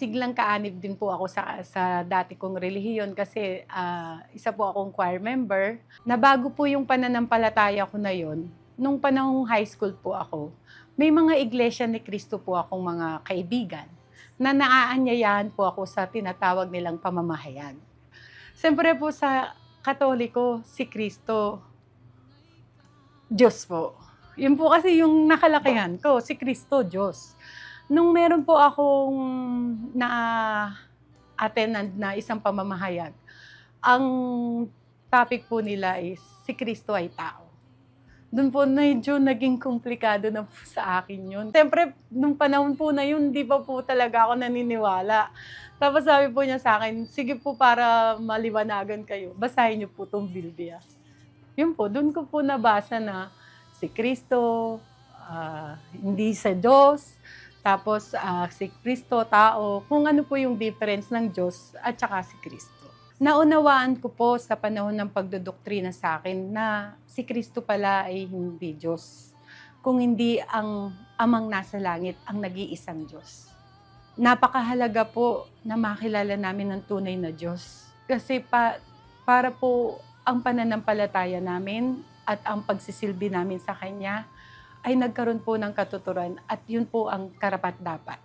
siglang kaanib din po ako sa dati kong relihiyon kasi isa po akong choir member. Nabago po yung pananampalataya ko na yon nung panahong high school po ako. May mga Iglesia ni Cristo po akong mga kaibigan na naaanyayahan po ako sa tinatawag nilang pamamahayag. Siyempre po sa Katoliko, si Cristo, Diyos po. Yun po kasi yung nakalakihan ko, si Cristo, Diyos. Nung meron po akong na-attend na isang pamamahayag, ang topic po nila is, si Cristo ay tao. Doon po medyo naging komplikado na po sa akin yun. Siyempre, nung panahon po na yun, di pa po talaga ako naniniwala. Tapos sabi po niya sa akin, sige po para maliwanagan kayo, basahin niyo po itong Biblia. Yun po, doon ko po nabasa na si Kristo, hindi sa Diyos, tapos si Kristo, tao, kung ano po yung difference ng Diyos at saka si Kristo. Naunawaan ko po sa panahon ng pagdodoktrina sa akin na si Kristo pala ay hindi Diyos, kung hindi ang amang nasa langit ang nag-iisang Diyos. Napakahalaga po na makilala namin ng tunay na Diyos. Kasi para po ang pananampalataya namin at ang pagsisilbi namin sa Kanya ay nagkaroon po ng katuturan at yun po ang karapat-dapat.